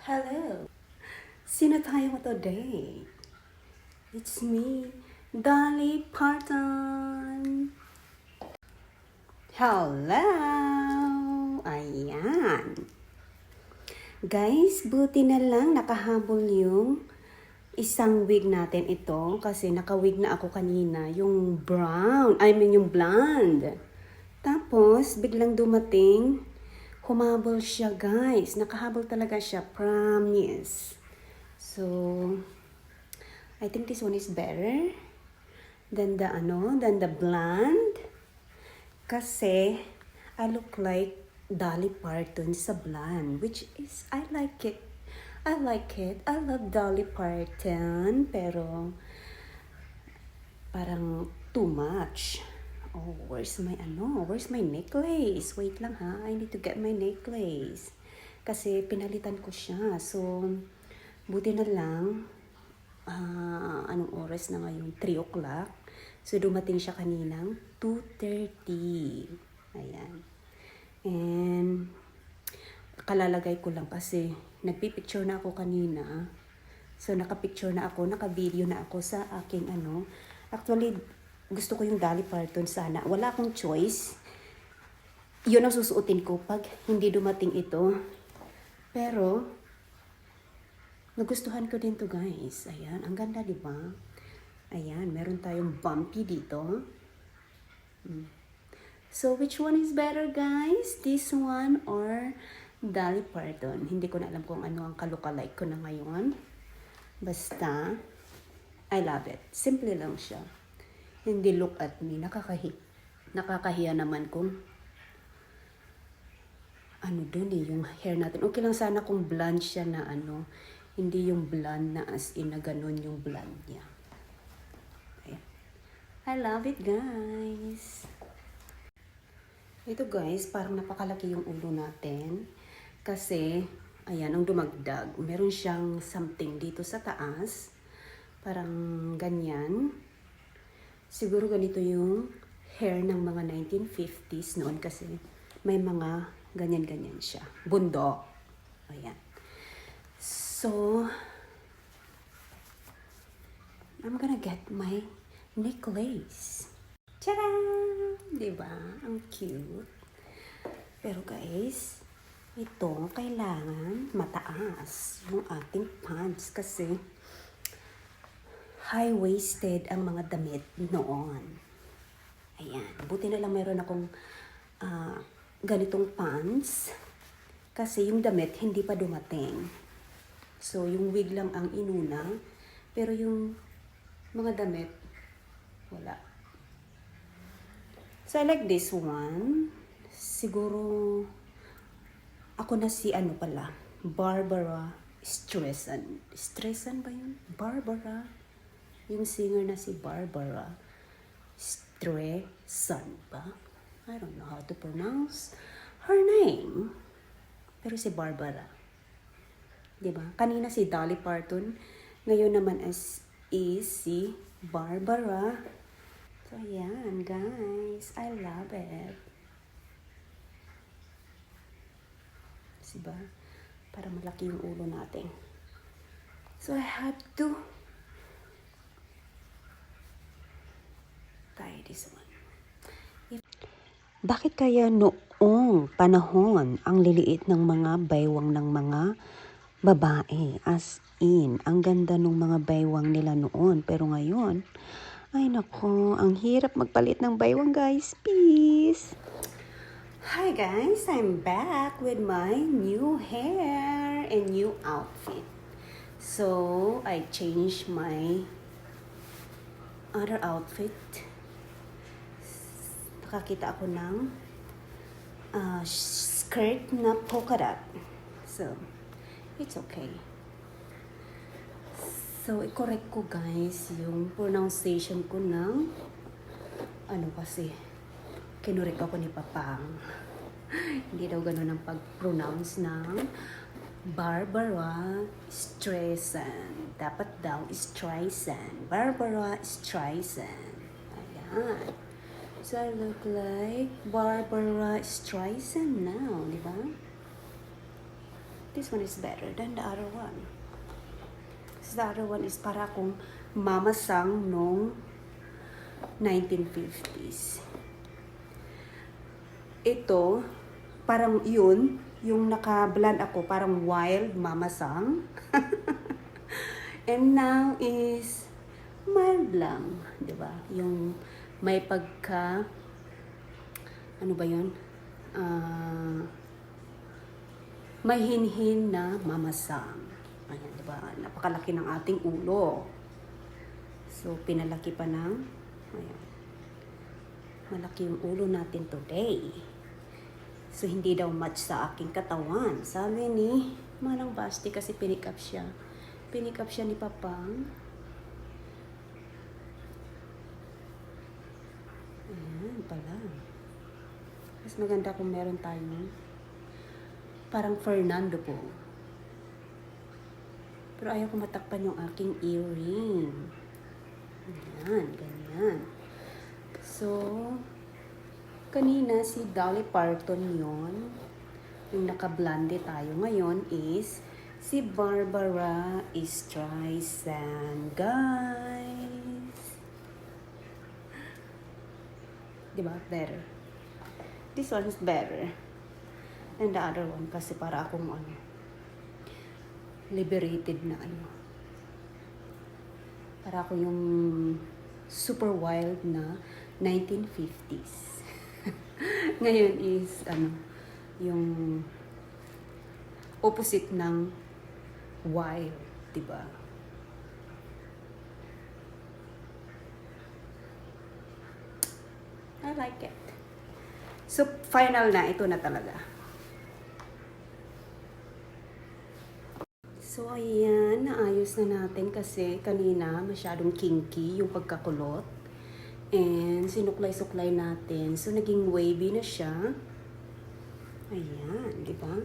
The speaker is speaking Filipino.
Hello! Sino tayo today? It's me, Dolly Parton! Hello! Ayan! Guys, buti na lang nakahabol yung isang wig natin ito kasi naka-wig na ako kanina, yung brown, yung blonde. Tapos, biglang dumating, humabol siya guys. Nakahabol talaga siya, promise. So, I think this one is better than the blonde. Kasi, I look like Dolly Parton sa blonde, which is, I like it. I like it. I love Dolly Parton, pero parang too much. Oh, where's my necklace? Wait lang ha, I need to get my necklace. Kasi pinalitan ko siya. So, buti na lang, anong oras na ngayon? 3 o'clock. So, dumating siya kaninang 2:30. Ayan. And, kalalagay ko lang kasi nagpipicture na ako kanina. So, nakapicture na ako, naka-video na ako sa aking Actually, gusto ko yung Dolly Parton sana. Wala akong choice. Yun ang susuotin ko pag hindi dumating ito. Pero, nagustuhan ko din to guys. Ayan, ang ganda diba? Ayan, meron tayong bumpy dito. So, which one is better guys? This one or Dolly Parton? Hindi ko na alam kung ano ang kalukalike ko na ngayon. Basta, I love it. Simple lang siya. Hindi look at me. Nakakahiya naman kung dun yung hair natin. Okay lang sana kung blonde siya na hindi yung blonde na as in na ganun yung blonde niya. Ayan. I love it guys. Ito guys, parang napakalaki yung ulo natin. Kasi, ayan, ang dumagdag. Meron siyang something dito sa taas. Parang ganyan. Siguro ganito yung hair ng mga 1950s noon kasi may mga ganyan-ganyan siya. Bundok. Ayan. So, I'm gonna get my necklace. Tara! Diba? Ang cute. Pero guys, ito kailangan mataas yung ating pants kasi high-waisted ang mga damit noon. Ayan. Buti na lang meron akong ganitong pants kasi yung damit hindi pa dumating. So, yung wig lang ang inuna pero yung mga damit wala. So, I like this one. Siguro, ako na si Barbara Streisand. Streisand ba yun? Barbara. Yung singer na si Barbara Streisand ba? I don't know how to pronounce her name. Pero si Barbara. Diba? Kanina si Dolly Parton. Ngayon naman is si Barbara. So, ayan, guys. I love it. Diba? Para malaki yung ulo natin. So, I have to tie this one. Bakit kaya noong panahon ang liliit ng mga baywang ng mga babae? As in, ang ganda ng mga baywang nila noon. Pero ngayon, ay nako, ang hirap magpalit ng baywang guys. Peace! Hi guys, I'm back with my new hair and new outfit. So, I changed my other outfit. Nakakita ako ng skirt na polka dot. So, it's okay. So, i-correct ko guys yung pronunciation ko ng kasi kinurek ako ni Papang. Hindi daw ganun ang pag-pronounce ng Barbara Streisand. Dapat daw Streisand. Barbara Streisand. Ayan. So, I look like Barbara Streisand now, di ba? this one is better than the other one. Because the other one is para akong mama sang nung 1950s. Ito, parang yun, yung naka-blend ako, parang wild mama sang. And now is mild lang, di ba? Yung may pagka, ano ba yun? May hinhin na mamasang. Ayan, di ba? Napakalaki ng ating ulo. So, pinalaki pa ng, ayan. Malaki yung ulo natin today. So, hindi daw match sa aking katawan. Sabi ni Manang Basti kasi pinick up siya. Pinick up siya ni Papang. Ayan pala. Mas maganda kung meron tayong parang Fernando po. Pero ayaw ko matakpan yung aking earring. Ayan, ganyan. So, kanina si Dolly Parton yon. Yung naka-blonde tayo ngayon is si Barbara Streisand, guys. Diba? Better. This one is better. And the other one kasi para akong liberated na Para ako yung super wild na 1950s. Ngayon is yung opposite ng wild, diba? I like it. So, final na. Ito na talaga. So, ayan. Naayos na natin kasi kanina masyadong kinky yung pagkakulot. And sinuklay-suklay natin. So, naging wavy na siya. Ayan, di ba?